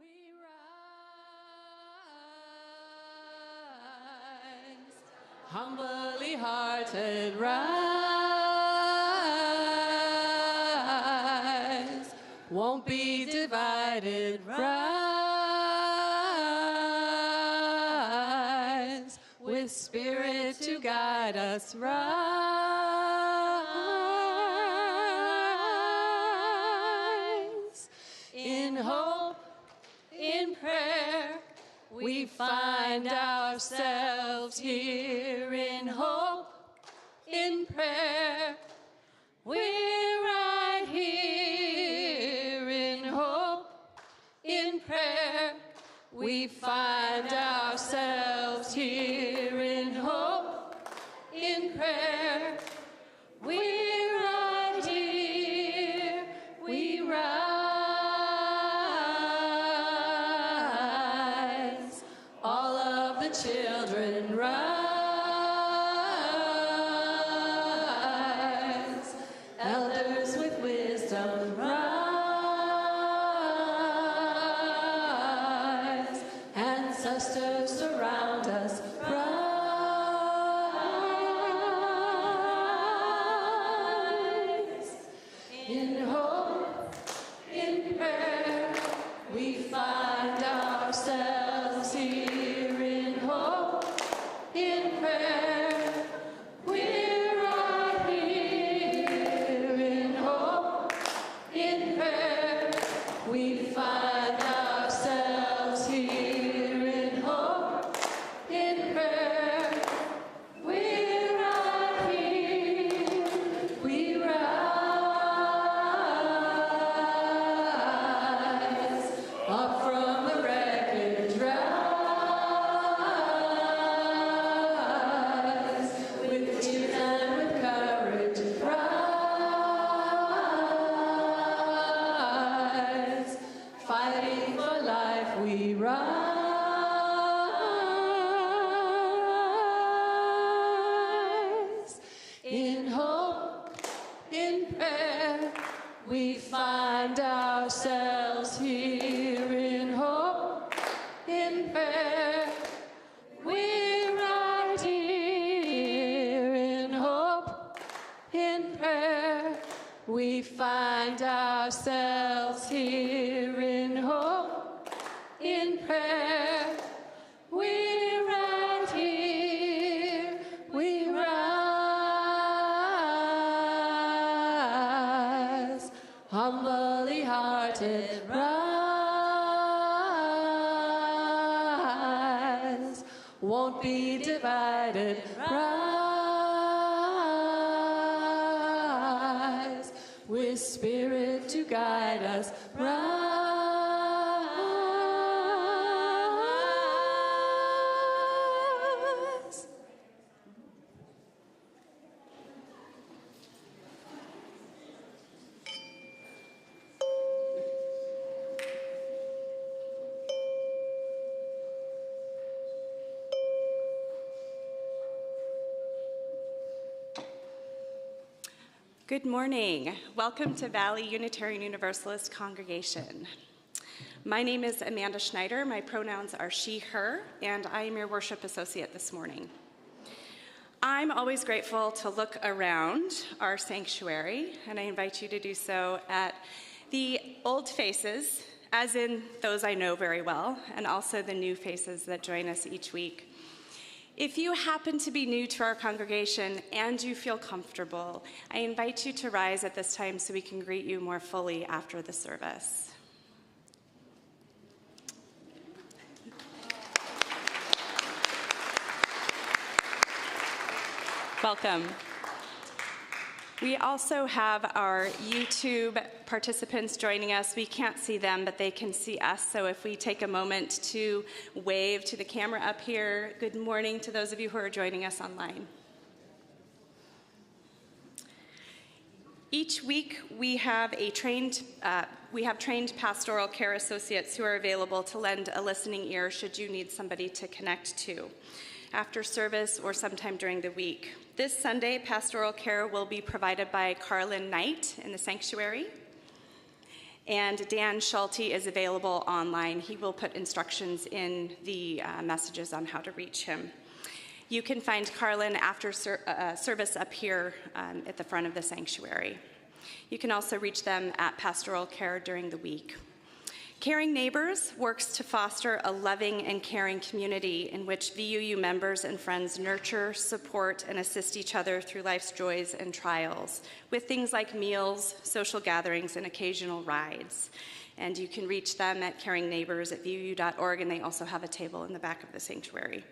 we rise, humbly hearted rise, won't be divided, rise, with Spirit to guide us, rise, in hope, in prayer, we find ourselves here. In hope, in prayer, we're right here. In hope, in prayer, we find ourselves here. In hope, in prayer, we're right here. We rise, all of the children rise, elders with wisdom rise, ancestors surround us, rise, in hope, in prayer, we find ourselves here. In hope, in prayer, we're right here. In hope, in prayer, we find ourselves here. In hope, in prayer, we're right here. We rise up from the wreckage, rise with tears and with courage, rise, fighting for life, we rise. In hope, in prayer, we find ourselves here. In hope, in prayer, we're right here. In hope, in prayer, we find ourselves here. In hope, in prayer, we're right here. We rise, humbly hearted rise, won't be divided, rise, with Spirit to guide us, rise. Good morning. Welcome to Valley Unitarian Universalist Congregation. My name is Amanda Schneider. My pronouns are she, her, and I am your worship associate this morning. I'm always grateful to look around our sanctuary, and I invite you to do so at the old faces, as in those I know very well, and also the new faces that join us each week. If you happen to be new to our congregation and you feel comfortable, I invite you to rise at this time so we can greet you more fully after the service. Welcome. We also have our YouTube participants joining us. We can't see them, but they can see us. So if we take a moment to wave to the camera up here, good morning to those of you who are joining us online. Each week we have trained pastoral care associates who are available to lend a listening ear should you need somebody to connect to after service or sometime during the week. This Sunday, pastoral care will be provided by Carlin Knight in the sanctuary. And Dan Schulte is available online. He will put instructions in the messages on how to reach him. You can find Carlin after service up here at the front of the sanctuary. You can also reach them at pastoral care during the week. Caring Neighbors works to foster a loving and caring community in which VUU members and friends nurture, support, and assist each other through life's joys and trials with things like meals, social gatherings, and occasional rides. And you can reach them at caringneighbors@vuu.org, and they also have a table in the back of the sanctuary.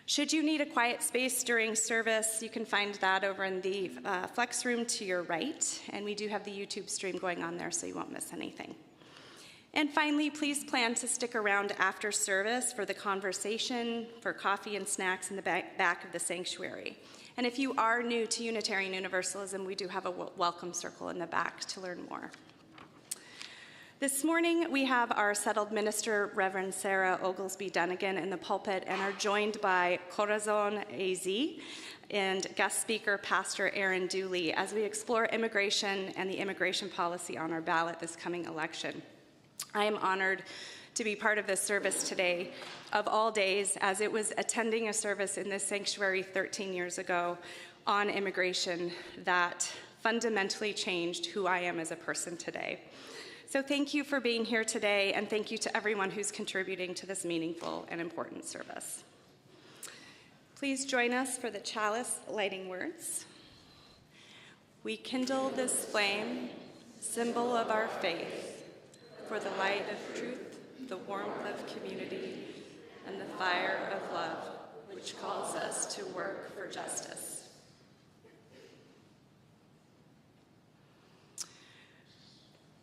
Should you need a quiet space during service, you can find that over in the flex room to your right, and we do have the YouTube stream going on there, so you won't miss anything. And finally, please plan to stick around after service for the conversation, for coffee and snacks in the back of the sanctuary. And if you are new to Unitarian Universalism, we do have a welcome circle in the back to learn more. This morning, we have our settled minister, Reverend Sarah Oglesby Dunnigan, in the pulpit and are joined by Corazon AZ and guest speaker, Pastor Aaron Dooley, as we explore immigration and the immigration policy on our ballot this coming election. I am honored to be part of this service today, of all days, as it was attending a service in this sanctuary 13 years ago on immigration that fundamentally changed who I am as a person today. So thank you for being here today, and thank you to everyone who's contributing to this meaningful and important service. Please join us for the chalice lighting words. We kindle this flame, symbol of our faith, for the light of truth, the warmth of community, and the fire of love, which calls us to work for justice.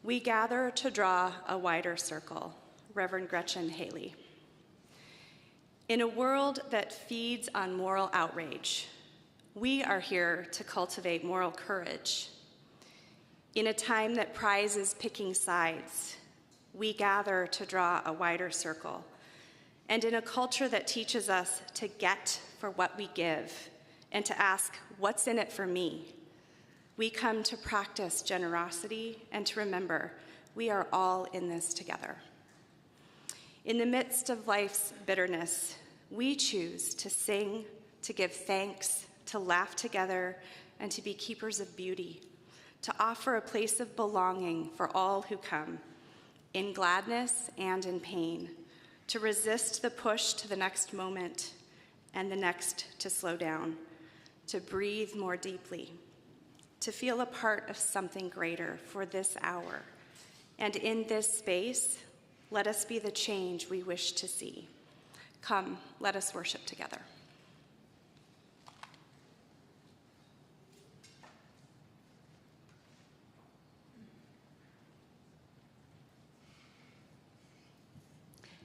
We gather to draw a wider circle. Reverend Gretchen Haley. In a world that feeds on moral outrage, we are here to cultivate moral courage. In a time that prizes picking sides, we gather to draw a wider circle. And in a culture that teaches us to get for what we give and to ask, what's in it for me? We come to practice generosity and to remember we are all in this together. In the midst of life's bitterness, we choose to sing, to give thanks, to laugh together, and to be keepers of beauty, to offer a place of belonging for all who come, in gladness and in pain, to resist the push to the next moment and the next to slow down, to breathe more deeply, to feel a part of something greater for this hour. And in this space, let us be the change we wish to see. Come, let us worship together.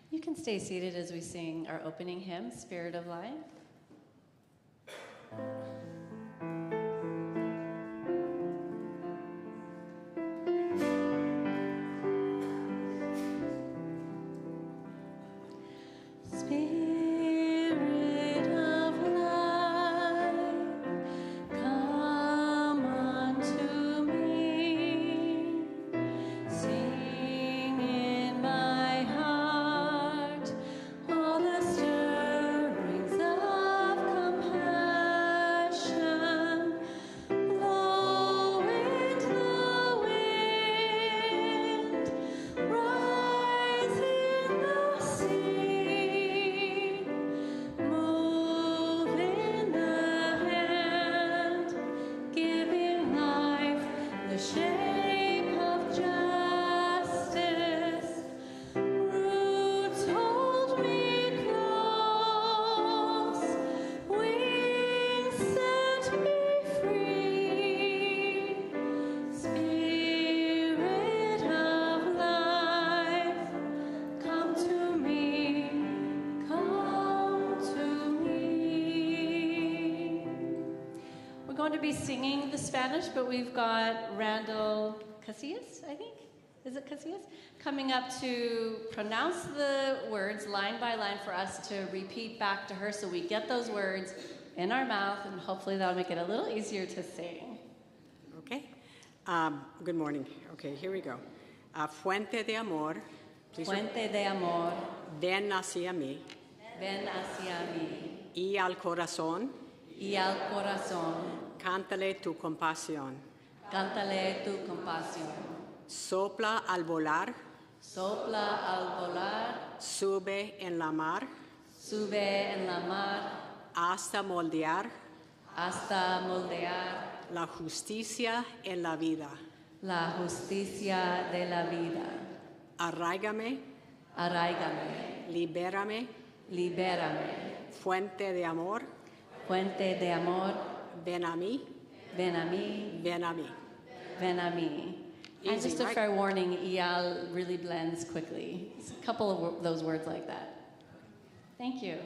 You can stay seated as we sing our opening hymn, Spirit of Life. To be singing the Spanish, but we've got Randall Casillas, I think. Is it Casillas? Coming up to pronounce the words line by line for us to repeat back to her so we get those words in our mouth, and hopefully that'll make it a little easier to sing. Okay. Good morning. Okay, here we go. A fuente de amor, fuente de amor, ven hacia mí. ven hacia mí. Y al corazón, Y al corazón, cántale tu compasión. cántale tu compasión. Sopla al volar, Sopla al volar, sube en la mar, sube en la mar, hasta moldear hasta moldear la justicia en la vida. la justicia de la vida. Arráigame, Arráigame, libérame, libérame. fuente de amor, Fuente de amor, ven a mí, ven a mí, ven a mí. ven a mí. And Easy, just a right? fair warning, EL really blends quickly. It's a couple of those words like that. Thank you.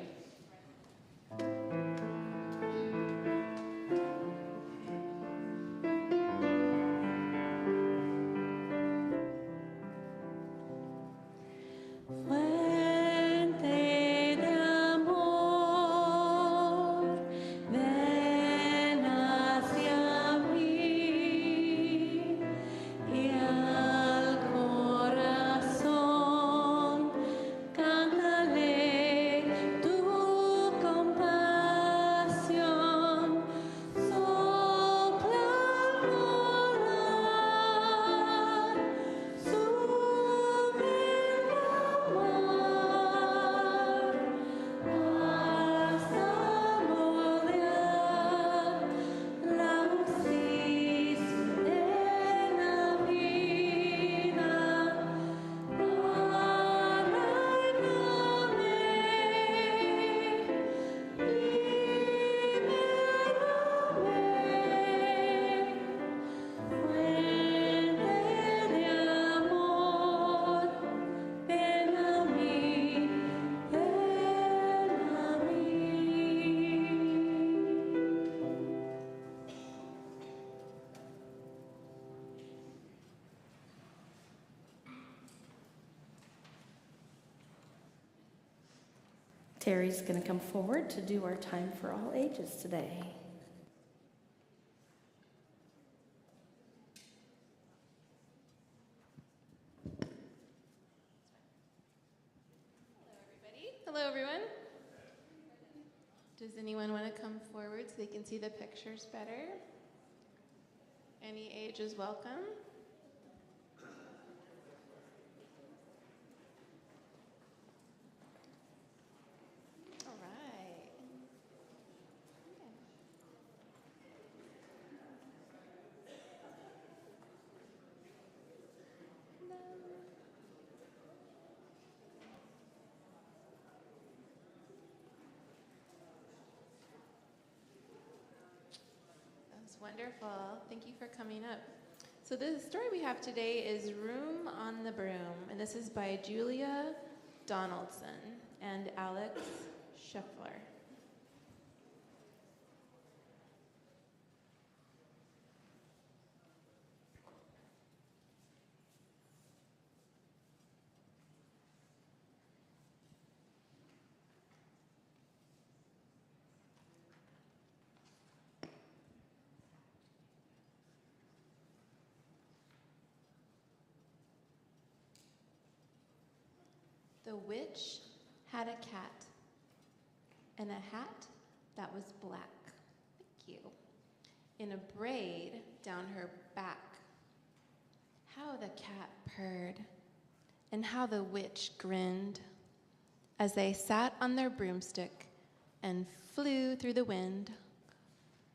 Fuente de amor, ven hacia mí y al corazón, cántale tu compasión. Sopla al volar, sube la mar, hasta moldear la justicia de la vida. Arráigame, libérame, fuente de amor, ven a mí, ven a mí. Terry's going to come forward to do our time for all ages today. Hello, everyone. Does anyone want to come forward so they can see the pictures better? Any age is welcome. All right. That was wonderful. Thank you for coming up. So the story we have today is Room on the Broom, and this is by Julia Donaldson and Alex Scheffler. The witch had a cat and a hat that was black. Thank you. In a braid down her back. How the cat purred and how the witch grinned as they sat on their broomstick and flew through the wind.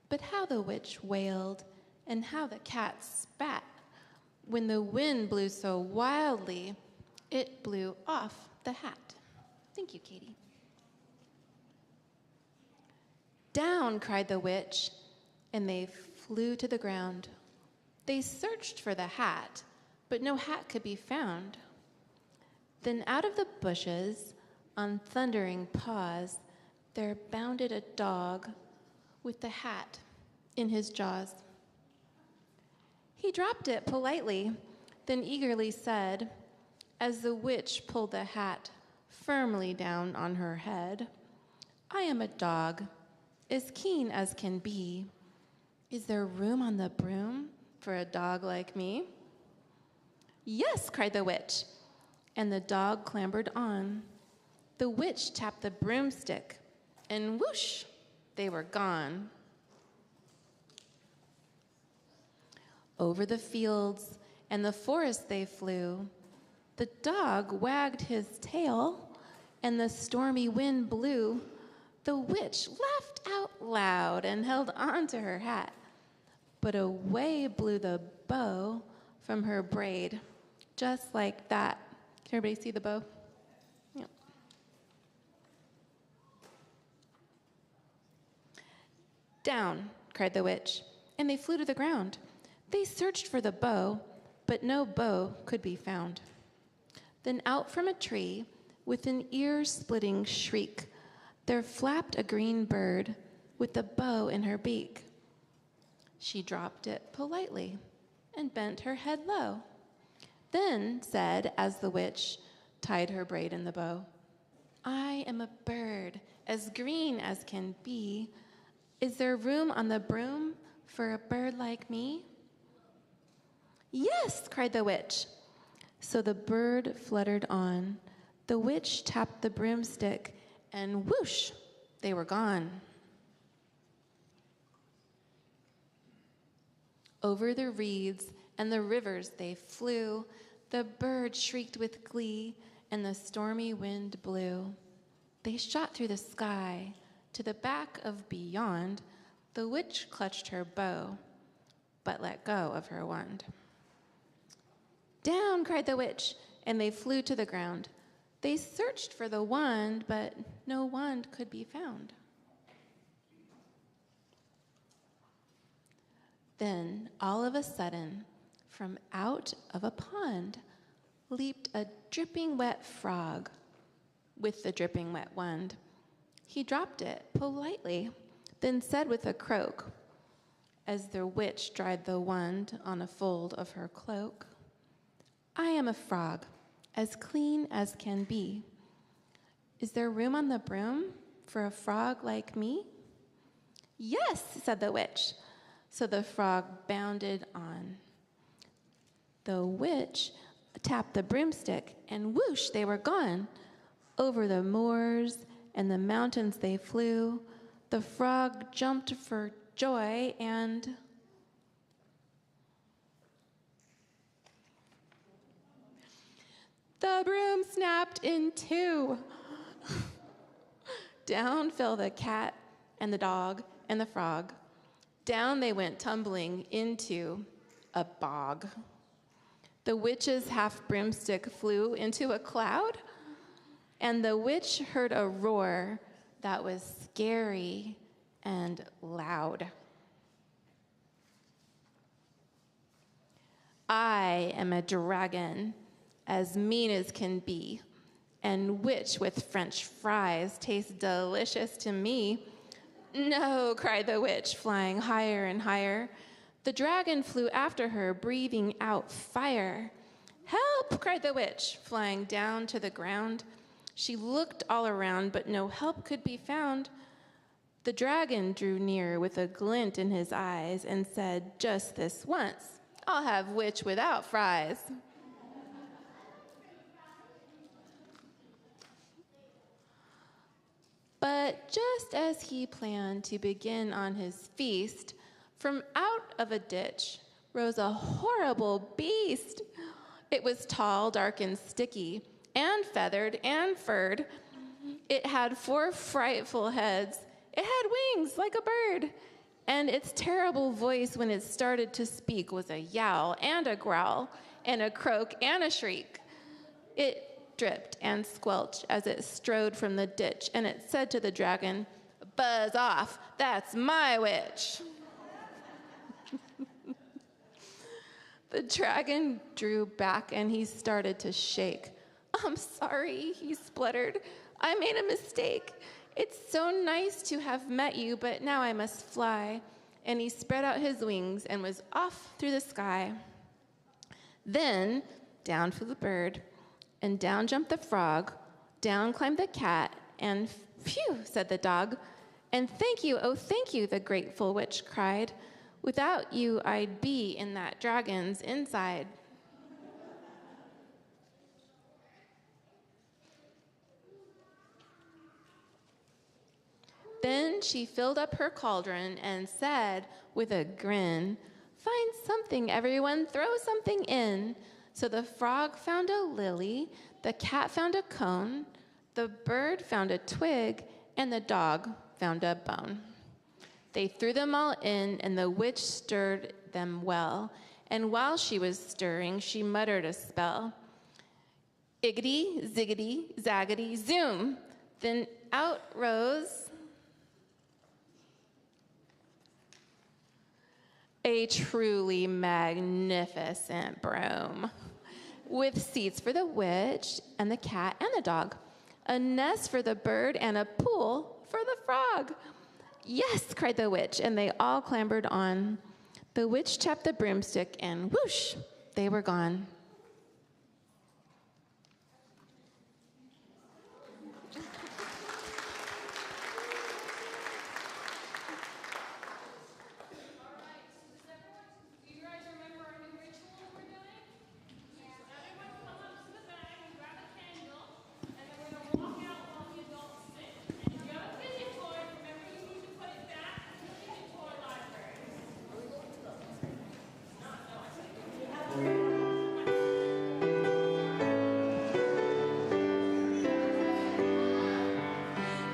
But how the witch wailed and how the cat spat when the wind blew so wildly it blew off the hat. Thank you, Katie. Down, cried the witch, and they flew to the ground. They searched for the hat, but no hat could be found. Then out of the bushes, on thundering paws, there bounded a dog with the hat in his jaws. He dropped it politely, then eagerly said, as the witch pulled the hat firmly down on her head, I am a dog, as keen as can be. Is there room on the broom for a dog like me? Yes, cried the witch. And the dog clambered on. The witch tapped the broomstick, and whoosh, they were gone. Over the fields and the forest they flew. The dog wagged his tail, and the stormy wind blew. The witch laughed out loud and held on to her hat. But away blew the bow from her braid, just like that. Can everybody see the bow? Yep. Down, cried the witch, and they flew to the ground. They searched for the bow, but no bow could be found. Then out from a tree, with an ear-splitting shriek, there flapped a green bird with the bow in her beak. She dropped it politely and bent her head low, then said, as the witch tied her braid in the bow, I am a bird as green as can be. Is there room on the broom for a bird like me? Yes, cried the witch. So the bird fluttered on. The witch tapped the broomstick, and whoosh, they were gone. Over the reeds and the rivers they flew. The bird shrieked with glee, and the stormy wind blew. They shot through the sky. To the back of beyond, the witch clutched her bow, but let go of her wand. Down, cried the witch, and they flew to the ground. They searched for the wand, but no wand could be found. Then, all of a sudden, from out of a pond, leaped a dripping wet frog with the dripping wet wand. He dropped it politely, then said with a croak, as the witch dried the wand on a fold of her cloak, I am a frog, as clean as can be. Is there room on the broom for a frog like me? Yes, said the witch. So the frog bounded on. The witch tapped the broomstick, and whoosh, they were gone. Over the moors and the mountains they flew. The frog jumped for joy, and the broom snapped in two. Down fell the cat and the dog and the frog. Down they went tumbling into a bog. The witch's half broomstick flew into a cloud, and the witch heard a roar that was scary and loud. I am a dragon, as mean as can be, and which with French fries tastes delicious to me. No, cried the witch, flying higher and higher. The dragon flew after her, breathing out fire. Help, cried the witch, flying down to the ground. She looked all around, but no help could be found. The dragon drew near with a glint in his eyes and said, just this once, I'll have witch without fries. But just as he planned to begin on his feast, from out of a ditch rose a horrible beast. It was tall, dark, and sticky, and feathered, and furred. It had 4 frightful heads. It had wings like a bird. And its terrible voice when it started to speak was a yowl and a growl and a croak and a shriek. It dripped and squelched as it strode from the ditch, and it said to the dragon, buzz off, that's my witch. The dragon drew back and he started to shake. I'm sorry, he spluttered. I made a mistake. It's so nice to have met you, but now I must fly. And he spread out his wings and was off through the sky. Then down flew the bird, and down jumped the frog, down climbed the cat, and phew, said the dog. And thank you, oh thank you, the grateful witch cried. Without you, I'd be in that dragon's inside. Then she filled up her cauldron and said with a grin, "Find something, everyone, throw something in." So the frog found a lily, the cat found a cone, the bird found a twig, and the dog found a bone. They threw them all in, and the witch stirred them well. And while she was stirring, she muttered a spell. Iggity, ziggity, zaggity, zoom. Then out rose a truly magnificent broom with seats for the witch and the cat and the dog, a nest for the bird and a pool for the frog. "Yes," cried the witch, and they all clambered on. The witch tapped the broomstick, and whoosh, they were gone.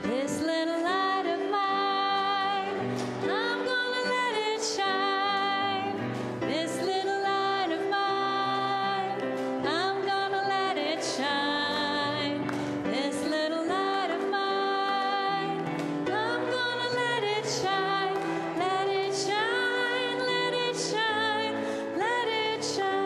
This little light of mine, I'm gonna let it shine. This little light of mine, I'm gonna let it shine. This little light of mine, I'm gonna let it shine. Let it shine, let it shine, let it shine.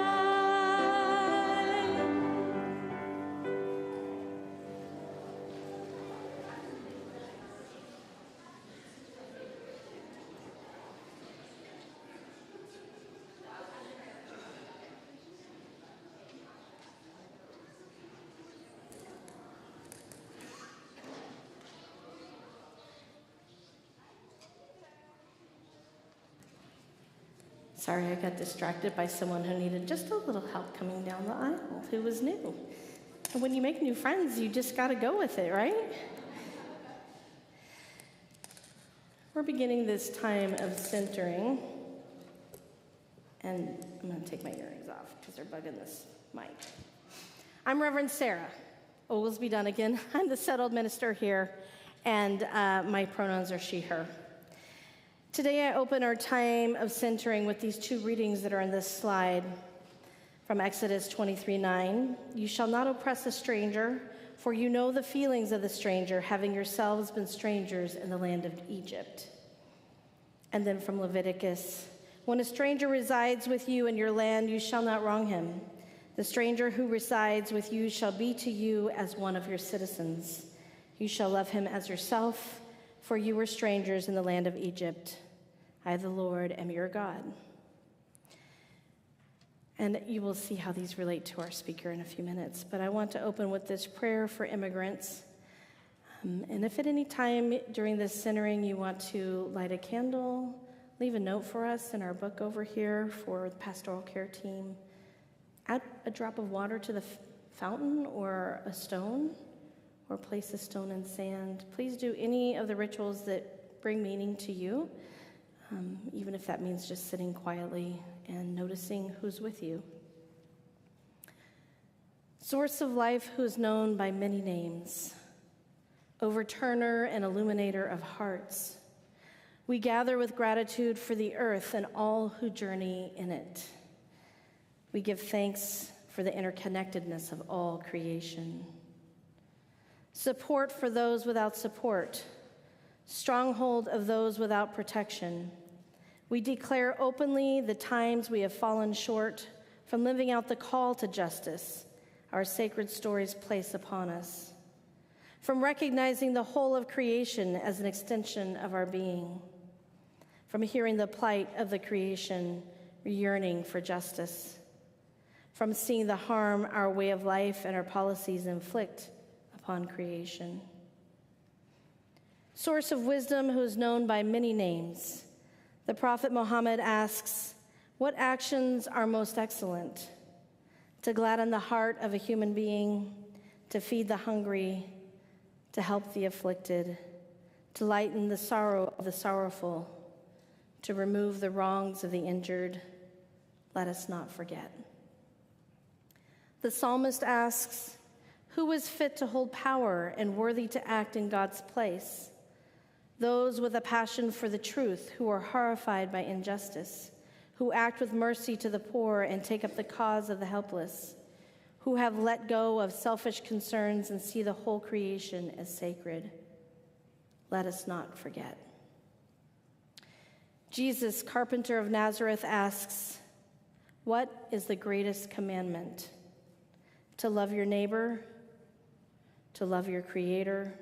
Sorry, I got distracted by someone who needed just a little help coming down the aisle, who was new. And when you make new friends, you just got to go with it, right? We're beginning this time of centering. And I'm going to take my earrings off because they're bugging this mic. I'm Reverend Sarah Oglesby Dunnigan. I'm the settled minister here, and my pronouns are she, her. Today I open our time of centering with these two readings that are on this slide from Exodus 23:9. "You shall not oppress a stranger, for you know the feelings of the stranger, having yourselves been strangers in the land of Egypt." And then from Leviticus, "When a stranger resides with you in your land, you shall not wrong him. The stranger who resides with you shall be to you as one of your citizens. You shall love him as yourself, for you were strangers in the land of Egypt. I, the Lord, am your God." And you will see how these relate to our speaker in a few minutes. But I want to open with this prayer for immigrants. And if at any time during this centering you want to light a candle, leave a note for us in our book over here for the pastoral care team. Add a drop of water to the fountain or a stone, or place a stone in sand. Please do any of the rituals that bring meaning to you, even if that means just sitting quietly and noticing who's with you. Source of life, who is known by many names, overturner and illuminator of hearts, we gather with gratitude for the earth and all who journey in it. We give thanks for the interconnectedness of all creation. Support for those without support, stronghold of those without protection. We declare openly the times we have fallen short from living out the call to justice our sacred stories place upon us, from recognizing the whole of creation as an extension of our being, from hearing the plight of the creation yearning for justice, from seeing the harm our way of life and our policies inflict upon creation. Source of wisdom, who is known by many names, the Prophet Muhammad asks, "What actions are most excellent? To gladden the heart of a human being, to feed the hungry, to help the afflicted, to lighten the sorrow of the sorrowful, to remove the wrongs of the injured. Let us not forget. The psalmist asks, who is fit to hold power and worthy to act in God's place? Those with a passion for the truth, who are horrified by injustice, who act with mercy to the poor and take up the cause of the helpless, who have let go of selfish concerns and see the whole creation as sacred. Let us not forget. Jesus, carpenter of Nazareth, asks, what is the greatest commandment? To love your neighbor, to love your Creator,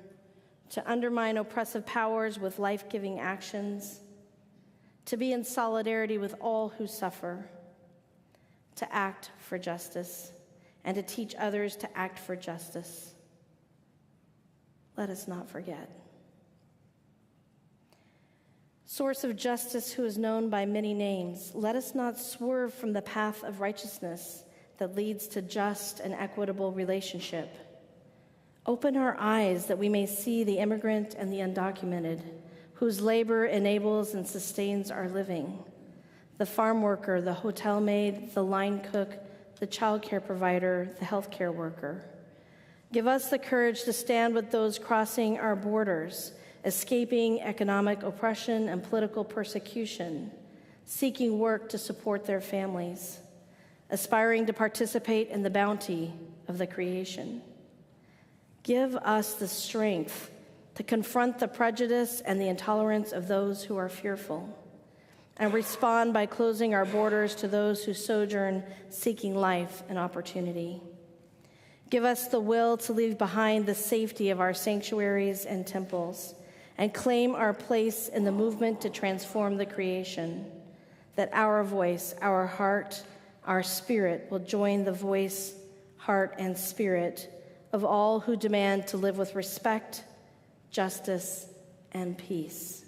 to undermine oppressive powers with life-giving actions, to be in solidarity with all who suffer, to act for justice, and to teach others to act for justice. Let us not forget. Source of justice, who is known by many names, let us not swerve from the path of righteousness that leads to just and equitable relationship. Open our eyes that we may see the immigrant and the undocumented, whose labor enables and sustains our living, the farm worker, the hotel maid, the line cook, the child care provider, the healthcare worker. Give us the courage to stand with those crossing our borders, escaping economic oppression and political persecution, seeking work to support their families, aspiring to participate in the bounty of the creation. Give us the strength to confront the prejudice and the intolerance of those who are fearful, and respond by closing our borders to those who sojourn seeking life and opportunity. Give us the will to leave behind the safety of our sanctuaries and temples and claim our place in the movement to transform the creation, that our voice, our heart, our spirit will join the voice, heart, and spirit of all who demand to live with respect, justice, and peace.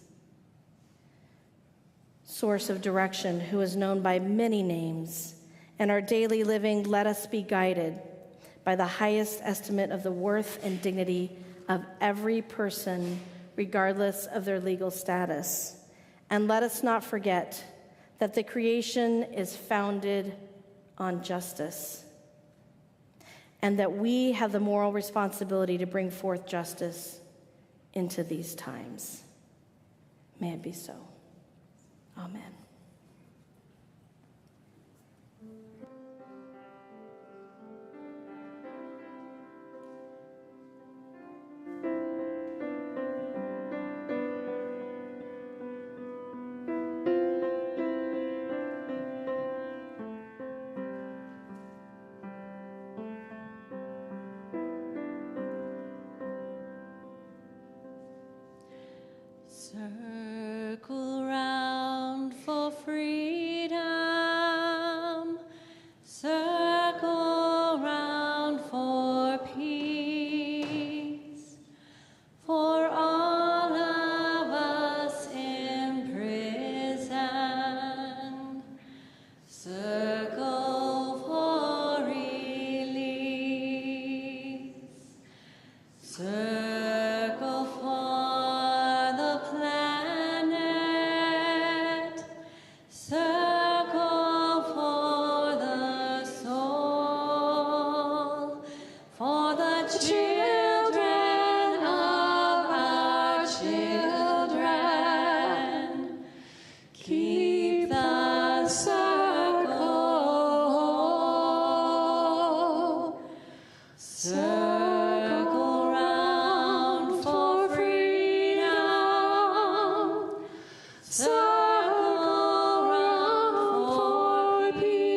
Source of direction, who is known by many names, in our daily living, let us be guided by the highest estimate of the worth and dignity of every person, regardless of their legal status. And let us not forget that the creation is founded on justice, and that we have the moral responsibility to bring forth justice into these times. May it be so. Amen. Circle round for freedom, circle round for peace, for all of us imprisoned, circle for release, circle for the planet, circle for the soul, for the children of our children. Keep the circle whole. Circle round for freedom, circle round for peace,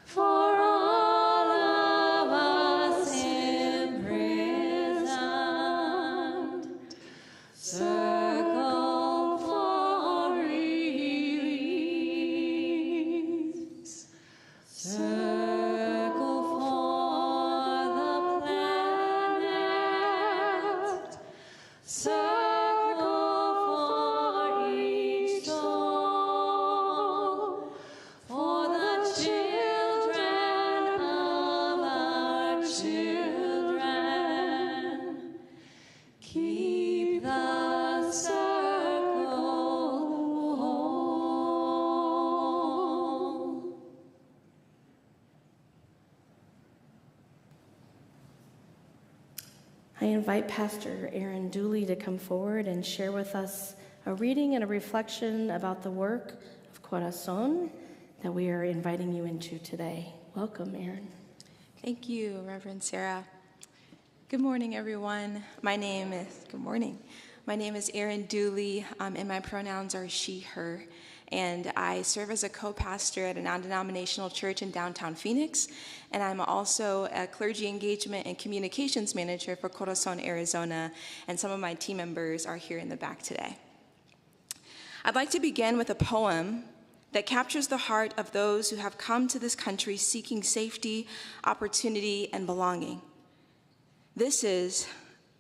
for all of us imprisoned. Circle for release, circle for I invite Pastor Aaron Dooley to come forward and share with us a reading and a reflection about the work of Corazon that we are inviting you into today. Welcome, Aaron. Thank you, Reverend Sarah. Good morning, everyone. My name is Erin Dooley, and my pronouns are she, her. And I serve as a co-pastor at a non-denominational church in downtown Phoenix. And I'm also a clergy engagement and communications manager for Corazon, Arizona. And some of my team members are here in the back today. I'd like to begin with a poem that captures the heart of those who have come to this country seeking safety, opportunity, and belonging. This is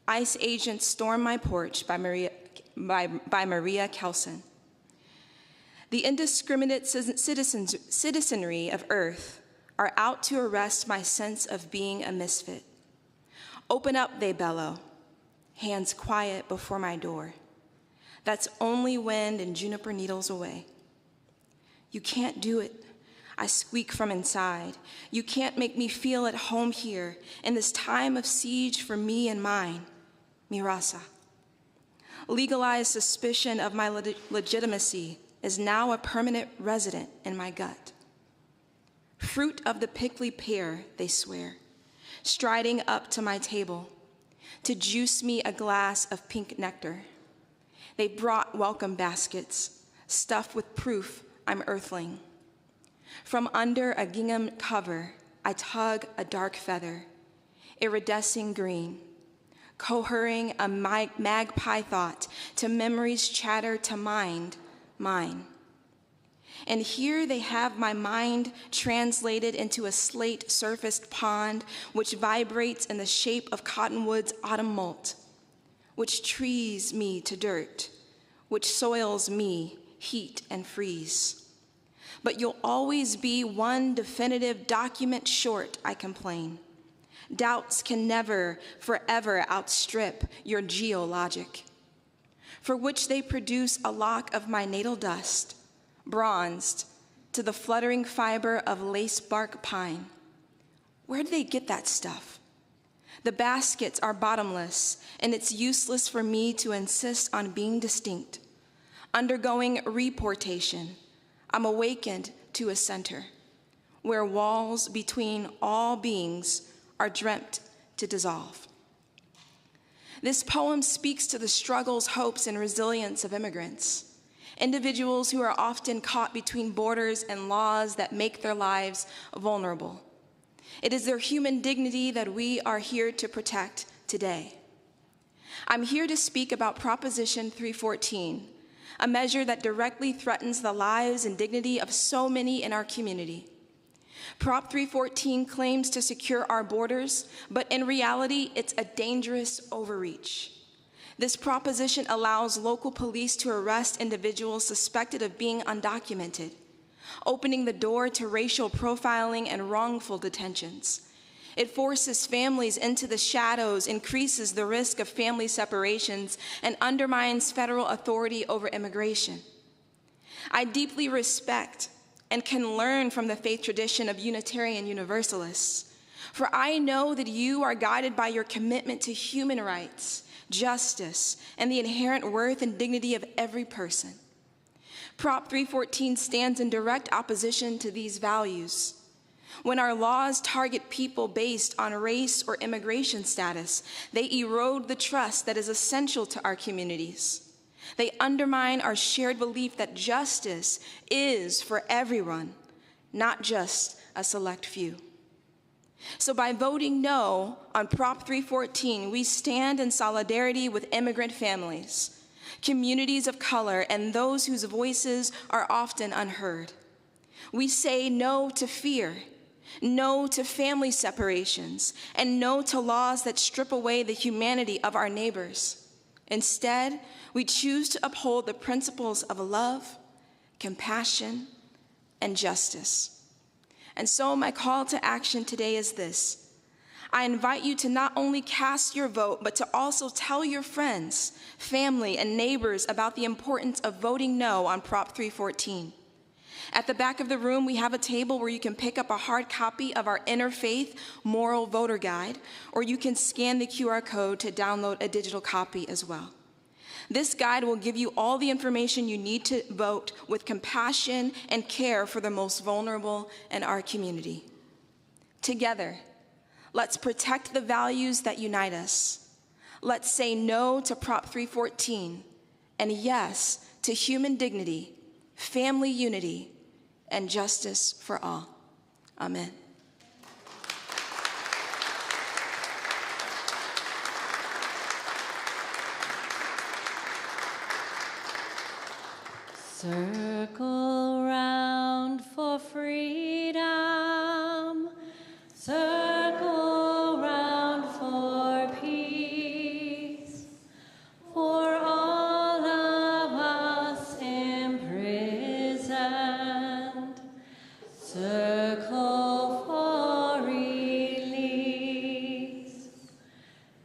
ICE Agents Storm My Porch by Maria Kelson. The indiscriminate citizenry of Earth are out to arrest my sense of being a misfit. Open up, they bellow, hands quiet before my door. That's only wind and juniper needles away. You can't do it, I squeak from inside. You can't make me feel at home here in this time of siege for me and mine, mi raza. Legalized suspicion of my legitimacy is now a permanent resident in my gut. Fruit of the prickly pear, they swear, striding up to my table to juice me a glass of pink nectar. They brought welcome baskets stuffed with proof I'm earthling. From under a gingham cover, I tug a dark feather, iridescent green, cohering a magpie thought to memories chatter to mind, mine. And here they have my mind translated into a slate-surfaced pond which vibrates in the shape of cottonwood's autumn molt, which trees me to dirt, which soils me heat and freeze. But you'll always be one definitive document short, I complain. Doubts can never, forever outstrip your geologic, for which they produce a lock of my natal dust, bronzed to the fluttering fiber of lace bark pine. Where do they get that stuff? The baskets are bottomless, and it's useless for me to insist on being distinct. Undergoing reportation, I'm awakened to a center where walls between all beings are dreamt to dissolve. This poem speaks to the struggles, hopes, and resilience of immigrants, individuals who are often caught between borders and laws that make their lives vulnerable. It is their human dignity that we are here to protect today. I'm here to speak about Proposition 314, a measure that directly threatens the lives and dignity of so many in our community. Prop 314 claims to secure our borders, but in reality, it's a dangerous overreach. This proposition allows local police to arrest individuals suspected of being undocumented, opening the door to racial profiling and wrongful detentions. It forces families into the shadows, increases the risk of family separations, and undermines federal authority over immigration. I deeply respect and can learn from the faith tradition of Unitarian Universalists, for I know that you are guided by your commitment to human rights, justice, and the inherent worth and dignity of every person. Prop 314 stands in direct opposition to these values. When our laws target people based on race or immigration status, they erode the trust that is essential to our communities. They undermine our shared belief that justice is for everyone, not just a select few. So by voting no on Prop 314, we stand in solidarity with immigrant families, communities of color, and those whose voices are often unheard. We say no to fear, no to family separations, and no to laws that strip away the humanity of our neighbors. Instead, we choose to uphold the principles of love, compassion, and justice. And so my call to action today is this. I invite you to not only cast your vote, but to also tell your friends, family, and neighbors about the importance of voting no on Prop 314. At the back of the room, we have a table where you can pick up a hard copy of our Interfaith Moral Voter Guide, or you can scan the QR code to download a digital copy as well. This guide will give you all the information you need to vote with compassion and care for the most vulnerable in our community. Together, let's protect the values that unite us. Let's say no to Prop 314 and yes to human dignity, family unity, and justice for all. Amen. Circle round for freedom. Circle round for peace. For all of us imprisoned. Circle for release.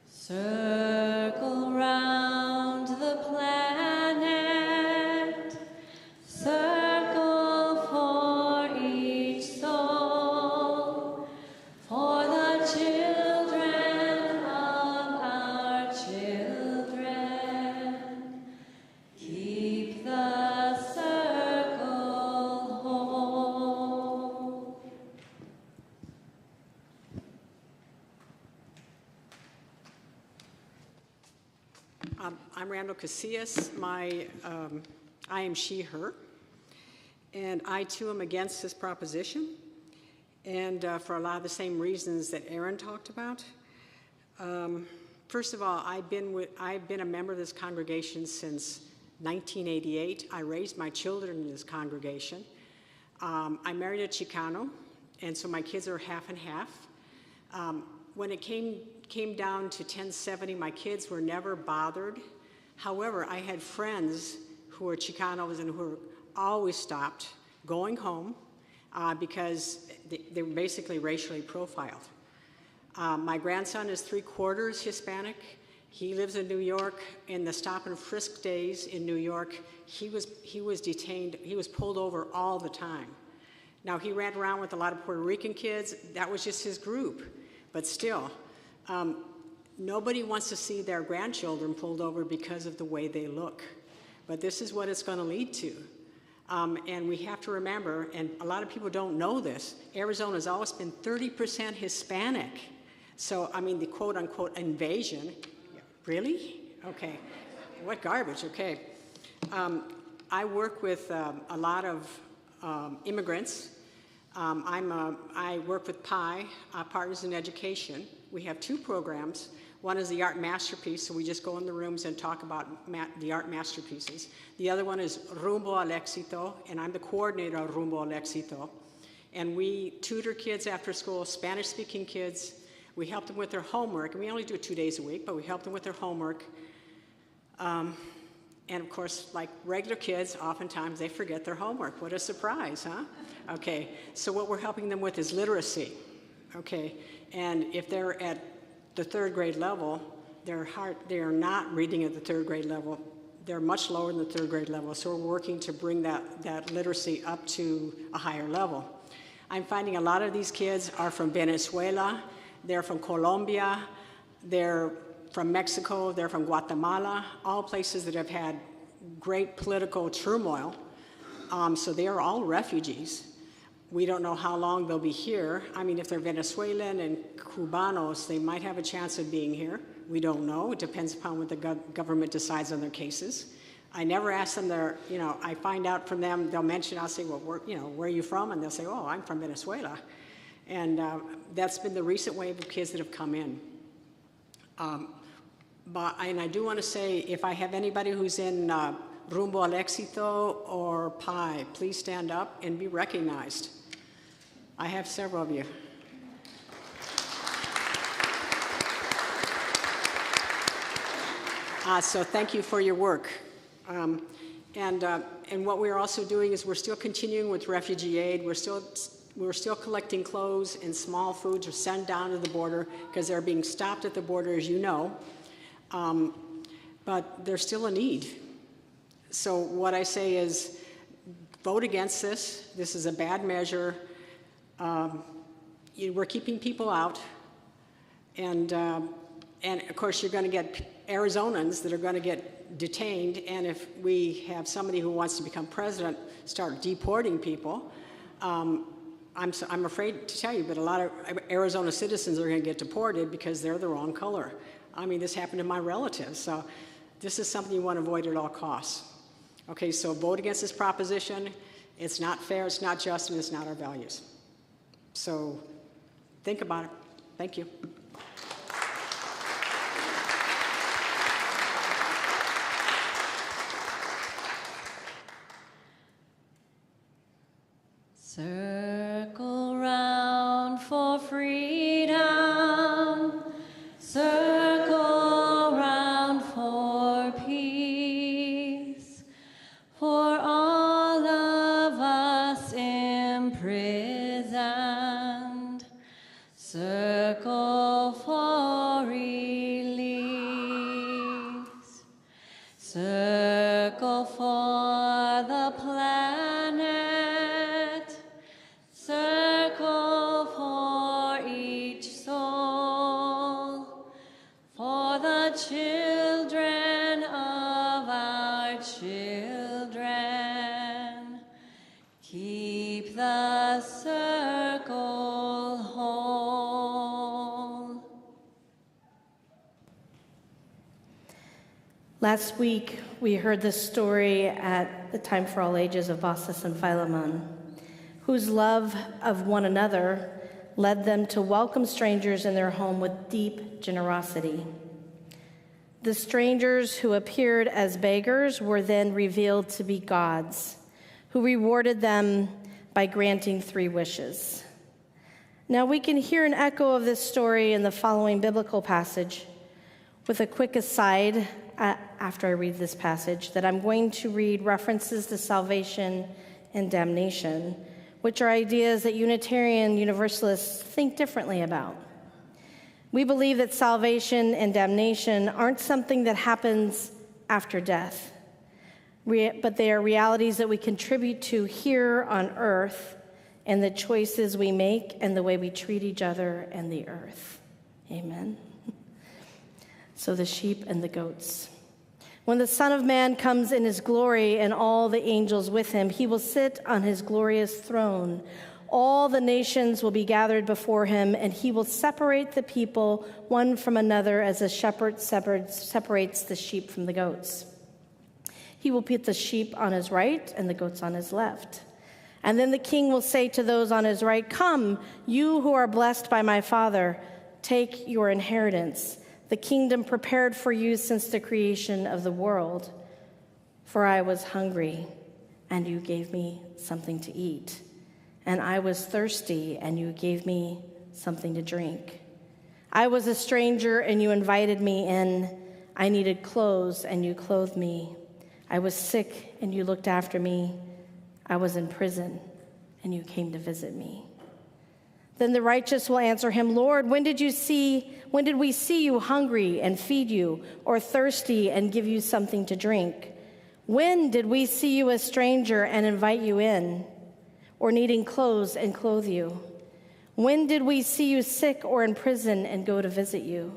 Circle round the planet. Circle for each soul. For the children of our children. Keep the circle whole. I'm Randall Casillas. I am she, her. And I, too, am against this proposition. And for a lot of the same reasons that Aaron talked about. First of all, I've been a member of this congregation since 1988. I raised my children in this congregation. I married a Chicano, and so my kids are half and half. When it came down to 1070, my kids were never bothered. However, I had friends who were Chicanos and who always stopped going home because they were basically racially profiled. My grandson is 3/4 Hispanic. He lives in New York. In the stop and frisk days in New York, he was detained. He was pulled over all the time. Now, he ran around with a lot of Puerto Rican kids. That was just his group. But still, nobody wants to see their grandchildren pulled over because of the way they look. But this is what it's going to lead to. And we have to remember, and a lot of people don't know this, Arizona has always been 30% Hispanic. So, I mean, the quote-unquote invasion, really? Okay. What garbage, okay. I work with a lot of immigrants. I work with PI, Partners in Education. We have 2 programs. One is the Art Masterpiece, so we just go in the rooms and talk about the art masterpieces. The other one is Rumbo al Éxito, and I'm the coordinator of Rumbo al Éxito. And we tutor kids after school, Spanish-speaking kids. We help them with their homework, and we only do it 2 days a week, but we help them with their homework. And of course, like regular kids, oftentimes they forget their homework. What a surprise, huh? Okay, so what we're helping them with is literacy, okay? And if they're at the 3rd grade level, they are not reading at the 3rd grade level. They're much lower than the 3rd grade level, so we're working to bring that literacy up to a higher level. I'm finding a lot of these kids are from Venezuela, they're from Colombia, they're from Mexico, they're from Guatemala, all places that have had great political turmoil. So they are all refugees. We don't know how long they'll be here. I mean, if they're Venezuelan and Cubanos, they might have a chance of being here. We don't know. It depends upon what the government decides on their cases. I never ask them I find out from them, they'll mention, I'll say, well, where are you from? And they'll say, oh, I'm from Venezuela. And that's been the recent wave of kids that have come in. And I do want to say, if I have anybody who's in Rumbo al Éxito or PI, please stand up and be recognized. I have several of you. So thank you for your work. And what we're also doing is we're still continuing with refugee aid. We're still collecting clothes and small foods are sent down to the border because they're being stopped at the border, as you know. But there's still a need. So what I say is vote against this. This is a bad measure. We're keeping people out. And of course, you're going to get Arizonans that are going to get detained. And if we have somebody who wants to become president start deporting people, I'm afraid to tell you, but a lot of Arizona citizens are going to get deported because they're the wrong color. I mean, this happened to my relatives. So this is something you want to avoid at all costs. Okay, so vote against this proposition. It's not fair, it's not just, and it's not our values. So think about it. Thank you. Circle round for freedom. Circle round for peace. For all of us imprisoned. Circle for release. Circle for the planet. Circle for each soul. For the children of our children. Keep the circle whole. Last week, we heard the story at the Time for All Ages of Baucis and Philemon, whose love of one another led them to welcome strangers in their home with deep generosity. The strangers who appeared as beggars were then revealed to be gods, who rewarded them by granting 3 wishes. Now we can hear an echo of this story in the following biblical passage. With a quick aside, after I read this passage, that I'm going to read references to salvation and damnation, which are ideas that Unitarian Universalists think differently about. We believe that salvation and damnation aren't something that happens after death, but they are realities that we contribute to here on earth and the choices we make and the way we treat each other and the earth. Amen. So the sheep and the goats. When the Son of Man comes in his glory and all the angels with him, he will sit on his glorious throne. All the nations will be gathered before him, and he will separate the people one from another as a shepherd separates the sheep from the goats. He will put the sheep on his right and the goats on his left. And then the king will say to those on his right, "Come, you who are blessed by my Father, take your inheritance, the kingdom prepared for you since the creation of the world. For I was hungry, and you gave me something to eat. And I was thirsty, and you gave me something to drink. I was a stranger, and you invited me in. I needed clothes, and you clothed me. I was sick, and you looked after me. I was in prison, and you came to visit me." Then the righteous will answer him, "Lord, when did we see you hungry and feed you, or thirsty and give you something to drink? When did we see you a stranger and invite you in, or needing clothes and clothe you? When did we see you sick or in prison and go to visit you?"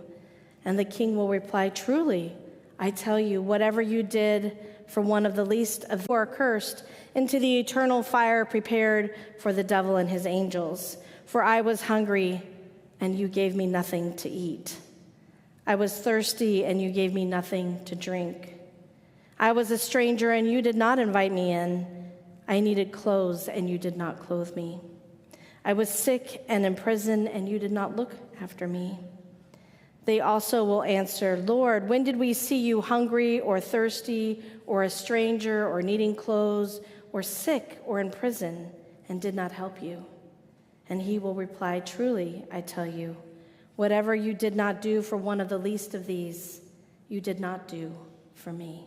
And the king will reply, "Truly, I tell you, whatever you did for one of the least of who are cursed, into the eternal fire prepared for the devil and his angels. For I was hungry, and you gave me nothing to eat. I was thirsty, and you gave me nothing to drink. I was a stranger, and you did not invite me in. I needed clothes, and you did not clothe me. I was sick and in prison, and you did not look after me." They also will answer, "Lord, when did we see you hungry or thirsty or a stranger or needing clothes or sick or in prison and did not help you?" And he will reply, "Truly, I tell you, whatever you did not do for one of the least of these, you did not do for me."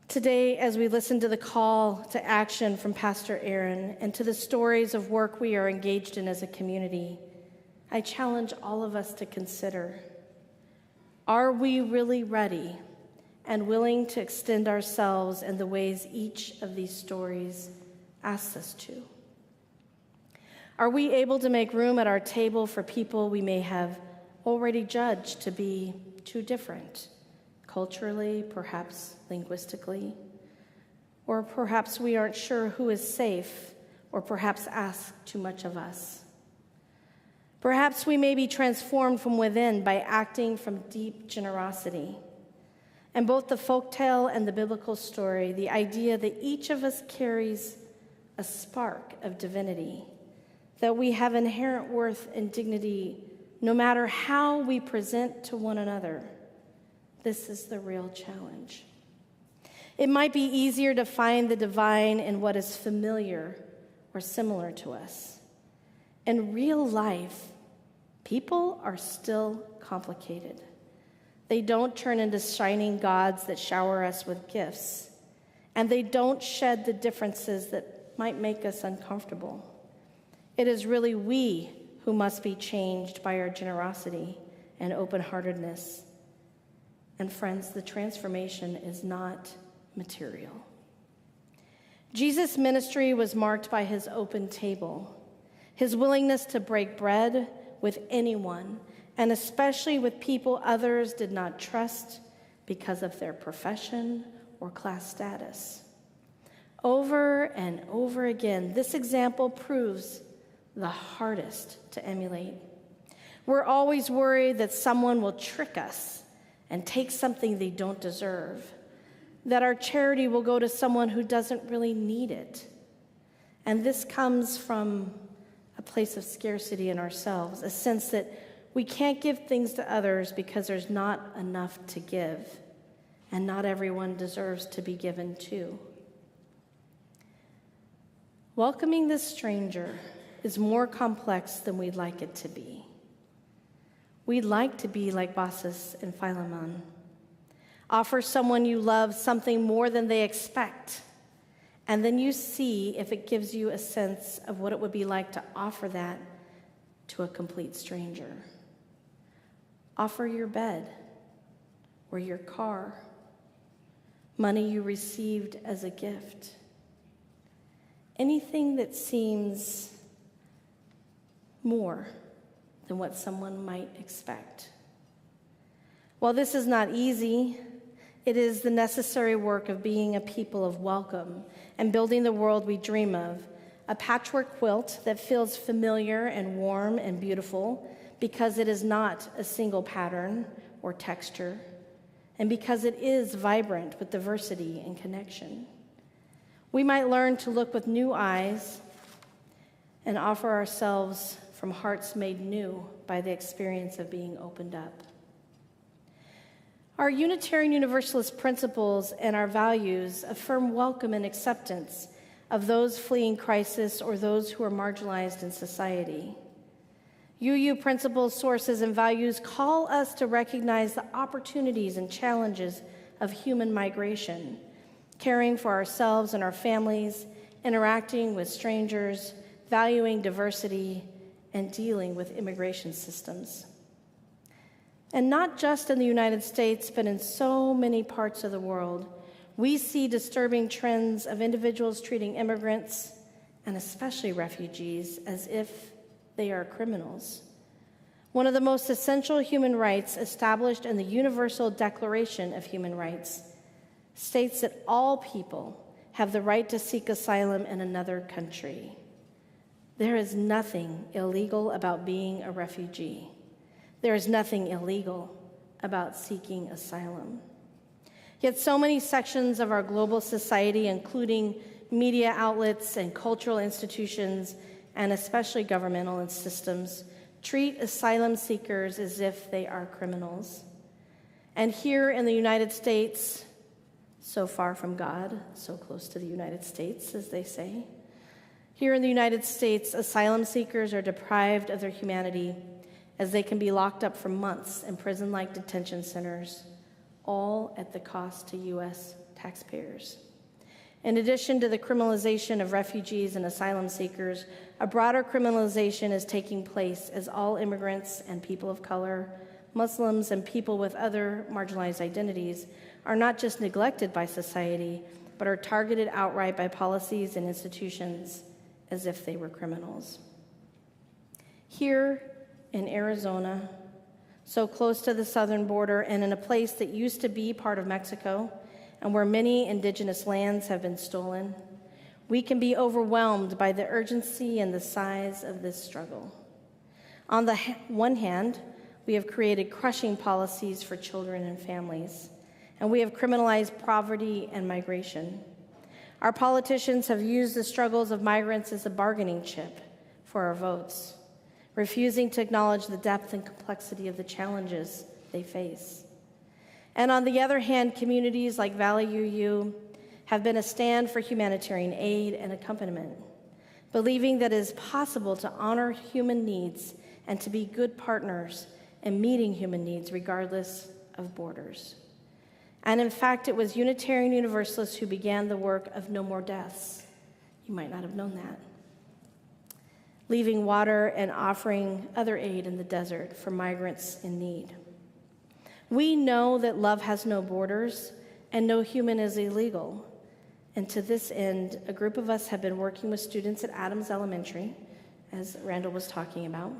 Today, as we listen to the call to action from Pastor Aaron and to the stories of work we are engaged in as a community, I challenge all of us to consider, are we really ready and willing to extend ourselves in the ways each of these stories asks us to? Are we able to make room at our table for people we may have already judged to be too different, culturally, perhaps linguistically? Or perhaps we aren't sure who is safe, or perhaps ask too much of us. Perhaps we may be transformed from within by acting from deep generosity. And both the folktale and the biblical story, the idea that each of us carries a spark of divinity, that we have inherent worth and dignity no matter how we present to one another, this is the real challenge. It might be easier to find the divine in what is familiar or similar to us. In real life, people are still complicated. They don't turn into shining gods that shower us with gifts, and they don't shed the differences that might make us uncomfortable. It is really we who must be changed by our generosity and open-heartedness. And friends, the transformation is not material. Jesus' ministry was marked by his open table, his willingness to break bread with anyone, and especially with people others did not trust because of their profession or class status. Over and over again, this example proves the hardest to emulate. We're always worried that someone will trick us and take something they don't deserve, that our charity will go to someone who doesn't really need it. And this comes from a place of scarcity in ourselves, a sense that we can't give things to others because there's not enough to give, and not everyone deserves to be given to. Welcoming this stranger is more complex than we'd like it to be. We'd like to be like Baucis and Philemon. Offer someone you love something more than they expect, and then you see if it gives you a sense of what it would be like to offer that to a complete stranger. Offer your bed or your car, money you received as a gift. Anything that seems more than what someone might expect. While this is not easy, it is the necessary work of being a people of welcome and building the world we dream of, a patchwork quilt that feels familiar and warm and beautiful because it is not a single pattern or texture, and because it is vibrant with diversity and connection. We might learn to look with new eyes and offer ourselves from hearts made new by the experience of being opened up. Our Unitarian Universalist principles and our values affirm welcome and acceptance of those fleeing crisis or those who are marginalized in society. UU principles, sources, and values call us to recognize the opportunities and challenges of human migration, caring for ourselves and our families, interacting with strangers, valuing diversity, and dealing with immigration systems. And not just in the United States, but in so many parts of the world, we see disturbing trends of individuals treating immigrants, and especially refugees, as if they are criminals. One of the most essential human rights established in the Universal Declaration of Human Rights states that all people have the right to seek asylum in another country. There is nothing illegal about being a refugee. There is nothing illegal about seeking asylum. Yet so many sections of our global society, including media outlets and cultural institutions, and especially governmental systems, treat asylum seekers as if they are criminals. And here in the United States, so far from God, so close to the United States, as they say, here in the United States, asylum seekers are deprived of their humanity as they can be locked up for months in prison-like detention centers, all at the cost to U.S. taxpayers. In addition to the criminalization of refugees and asylum seekers, a broader criminalization is taking place as all immigrants and people of color, Muslims, and people with other marginalized identities are not just neglected by society, but are targeted outright by policies and institutions as if they were criminals. Here in Arizona, so close to the southern border and in a place that used to be part of Mexico and where many indigenous lands have been stolen, we can be overwhelmed by the urgency and the size of this struggle. On the one hand, we have created crushing policies for children and families, and we have criminalized poverty and migration. Our politicians have used the struggles of migrants as a bargaining chip for our votes, refusing to acknowledge the depth and complexity of the challenges they face. And on the other hand, communities like Valley UU have been a stand for humanitarian aid and accompaniment, believing that it is possible to honor human needs and to be good partners in meeting human needs regardless of borders. And in fact, it was Unitarian Universalists who began the work of No More Deaths. You might not have known that. Leaving water and offering other aid in the desert for migrants in need. We know that love has no borders and no human is illegal. And to this end, a group of us have been working with students at Adams Elementary, as Randall was talking about,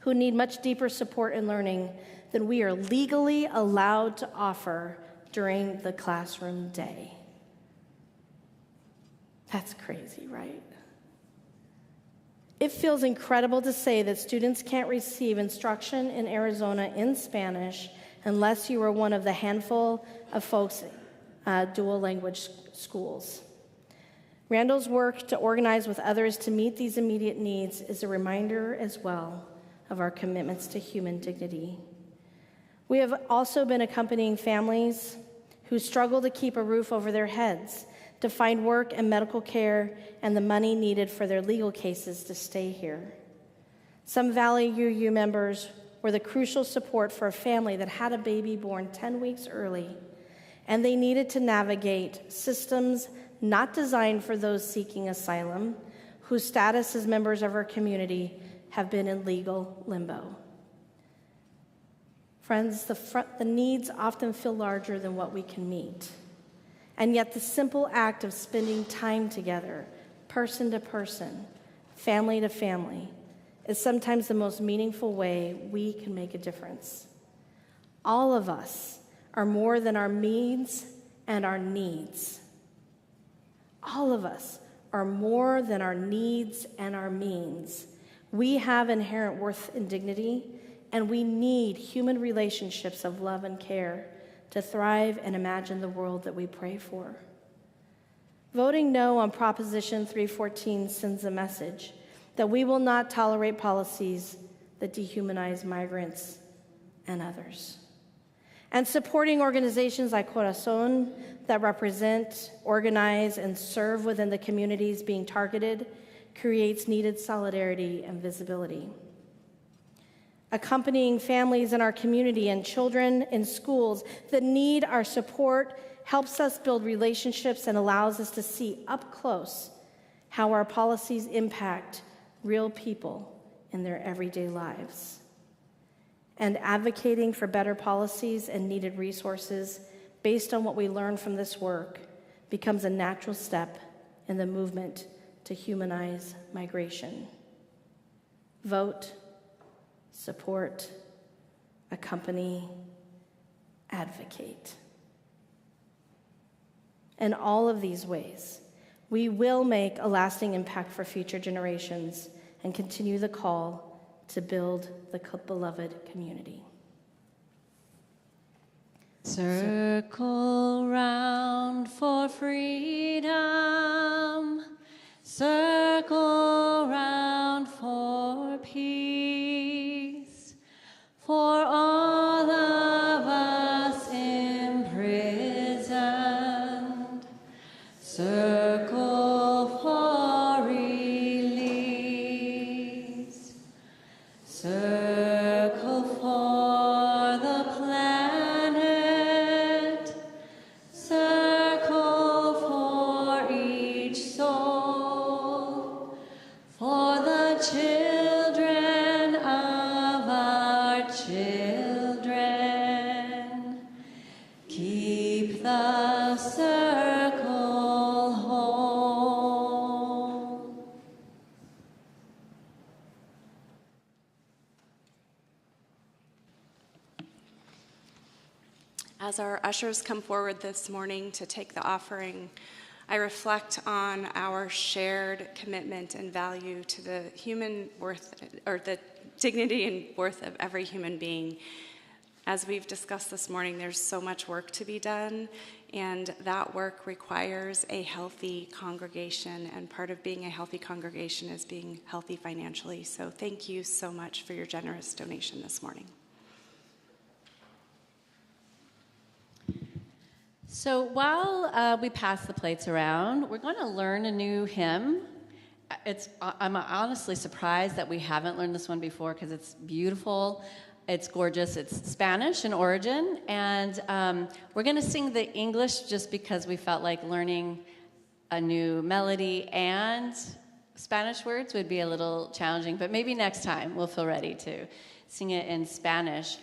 who need much deeper support and learning than we are legally allowed to offer during the classroom day. That's crazy, right? It feels incredible to say that students can't receive instruction in Arizona in Spanish unless you are one of the handful of folks dual language schools. Randall's work to organize with others to meet these immediate needs is a reminder as well of our commitments to human dignity. We have also been accompanying families who struggle to keep a roof over their heads, to find work and medical care and the money needed for their legal cases to stay here. Some Valley UU members were the crucial support for a family that had a baby born 10 weeks early, and they needed to navigate systems not designed for those seeking asylum, whose status as members of our community have been in legal limbo. Friends, the needs often feel larger than what we can meet. And yet the simple act of spending time together, person to person, family to family, is sometimes the most meaningful way we can make a difference. All of us are more than our needs and our needs. All of us are more than our needs and our means. We have inherent worth and dignity, and we need human relationships of love and care to thrive and imagine the world that we pray for. Voting no on Proposition 314 sends a message that we will not tolerate policies that dehumanize migrants and others. And supporting organizations like Corazon that represent, organize, and serve within the communities being targeted creates needed solidarity and visibility. Accompanying families in our community and children in schools that need our support helps us build relationships and allows us to see up close how our policies impact real people in their everyday lives. And advocating for better policies and needed resources based on what we learn from this work becomes a natural step in the movement to humanize migration. Vote, support, accompany, advocate. In all of these ways, we will make a lasting impact for future generations and continue the call to build the beloved community. Circle round for freedom, circle round for peace, for all of us imprisoned. Circle for release, circle for the planet, circle for each soul, for the children of our children. As our ushers come forward this morning to take the offering, I reflect on our shared commitment and value to the human worth, or the dignity and worth of every human being. As we've discussed this morning, there's so much work to be done, and that work requires a healthy congregation, and part of being a healthy congregation is being healthy financially. So thank you so much for your generous donation this morning. So while we pass the plates around, we're going to learn a new hymn. I'm honestly surprised that we haven't learned this one before because it's beautiful, it's gorgeous, it's Spanish in origin, and we're going to sing the English just because we felt like learning a new melody and Spanish words would be a little challenging, but maybe next time we'll feel ready to sing it in Spanish.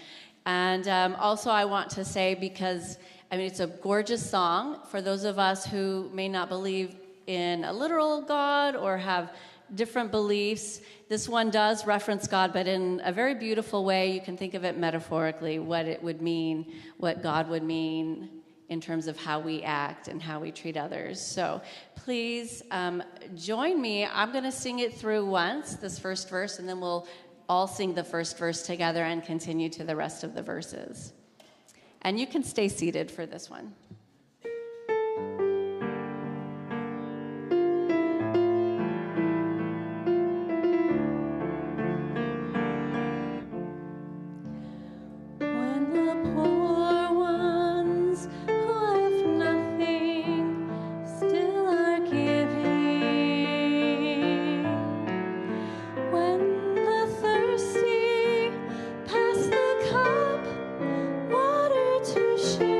And also I want to say, because it's a gorgeous song for those of us who may not believe in a literal God or have different beliefs. This one does reference God, but in a very beautiful way. You can think of it metaphorically, what it would mean, what God would mean in terms of how we act and how we treat others. So please join me. I'm going to sing it through once, this first verse, and then we'll all sing the first verse together and continue to the rest of the verses. And you can stay seated for this one. When the poor ones who have nothing still are giving, when the thirsty pass the cup, water to share.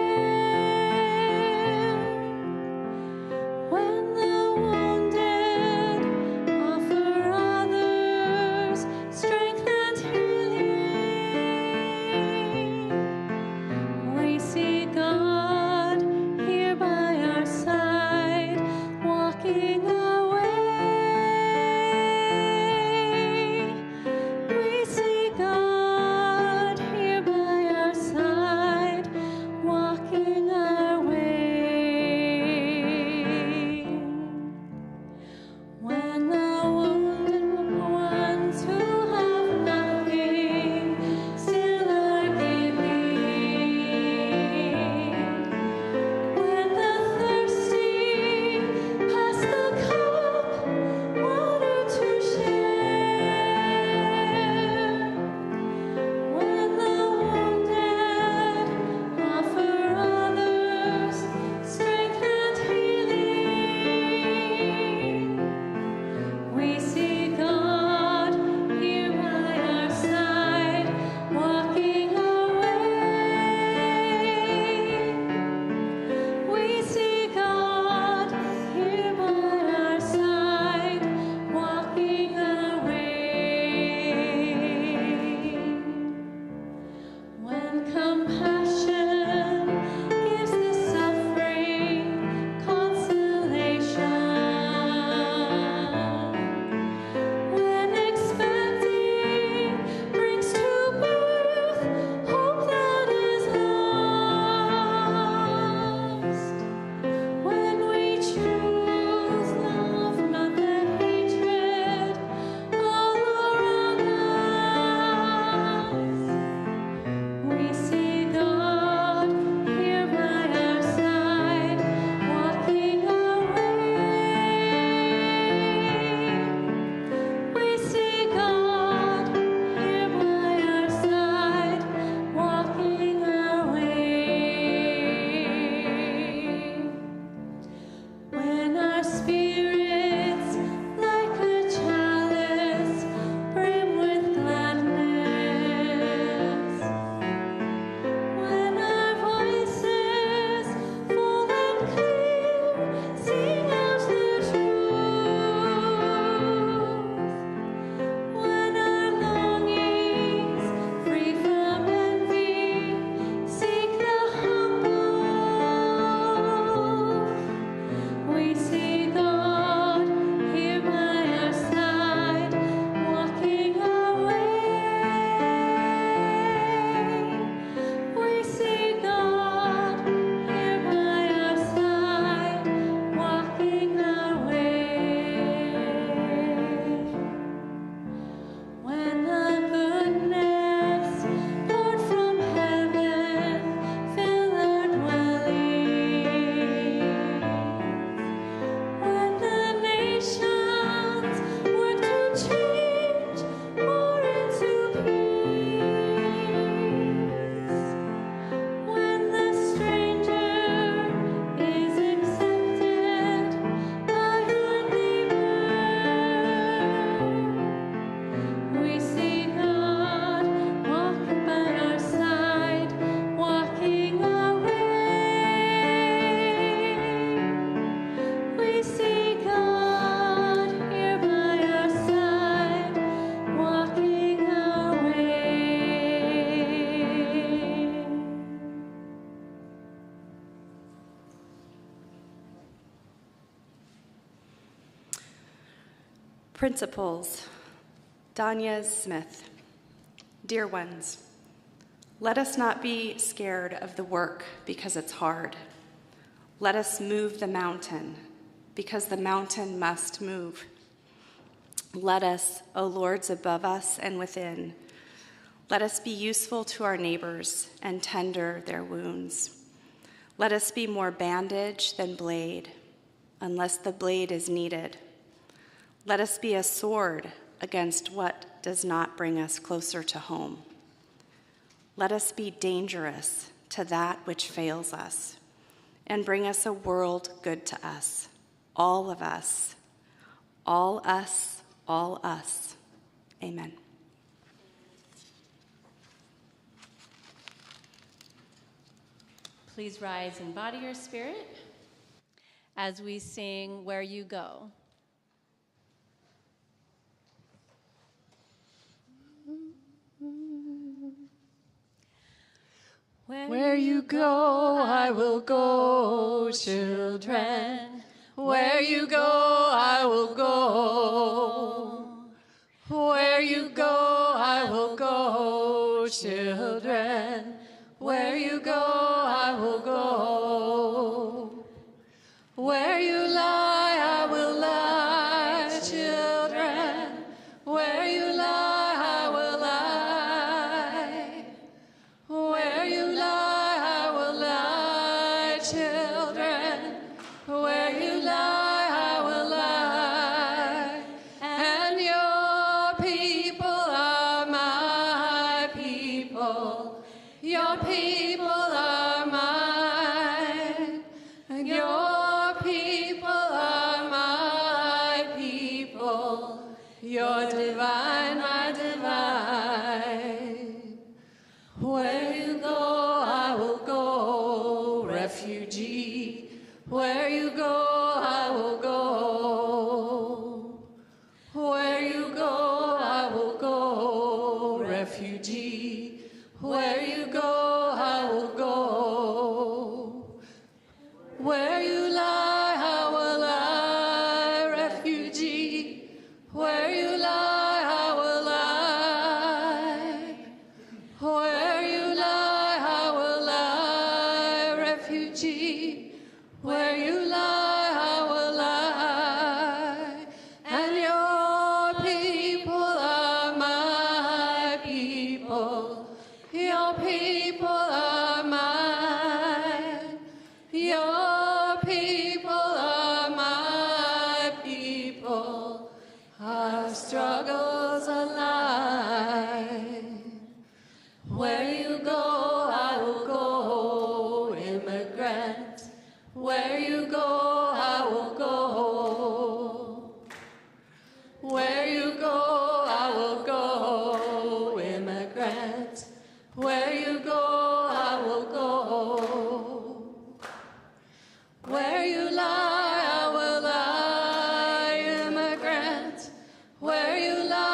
Principals, Danya Smith. Dear ones, let us not be scared of the work because it's hard. Let us move the mountain because the mountain must move. Let us, O Lords above us and within, let us be useful to our neighbors and tender their wounds. Let us be more bandage than blade, unless the blade is needed. Let us be a sword against what does not bring us closer to home. Let us be dangerous to that which fails us and bring us a world good to us, all of us, all us, all us. Amen. Please rise in body or spirit as we sing Where You Go. Where you go, I will go, children. Where you go, I will go. Where you go, I will go, children. Where you go, I will go. Where you lie, I will lie, children. Where you lie, I will lie. Where you lie, I will lie, children. Where you lie, I will lie. And your people are my people. Your people are mine. And your people are my people. You're divine, my divine. Where you go, I will go, refugee. Where you go, I will go. Where you go, I will go, refugee. Where you go, I will go. Where you lie, I will lie, refugee. Where you lie, I will lie. Where you lie, I will lie, refugee. Where you lie, I will lie. And your people are my people. Your people are mine. Your people are my people. Our struggles align. Where you go, I will go, immigrant. Where you go, I will go. Where you go, I will go, immigrant. Where you go, I will go. Where you lie, I will lie, immigrant. Where you lie,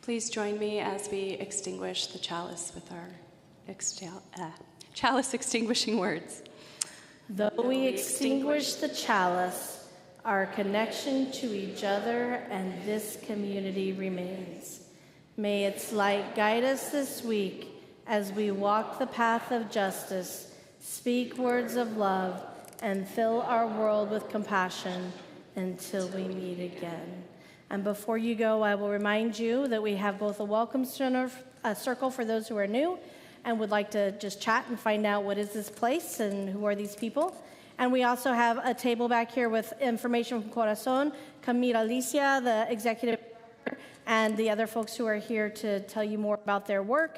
Please join me as we extinguish the chalice with our chalice extinguishing words. Though we extinguish the chalice, our connection to each other and this community remains. May its light guide us this week as we walk the path of justice, speak words of love, and fill our world with compassion until we meet again. And before you go, I will remind you that we have both a welcome circle for those who are new and would like to just chat and find out what is this place and who are these people. And we also have a table back here with information from Corazon, Camila Alicia, the executive director, and the other folks who are here to tell you more about their work.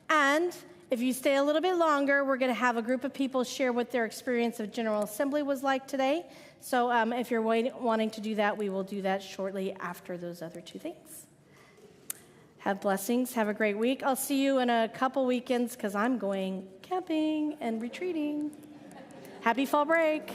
And if you stay a little bit longer, we're going to have a group of people share what their experience of General Assembly was like today. So if you're wanting to do that, we will do that shortly after those other two things. Have blessings. Have a great week. I'll see you in a couple weekends because I'm going camping and retreating. Happy fall break.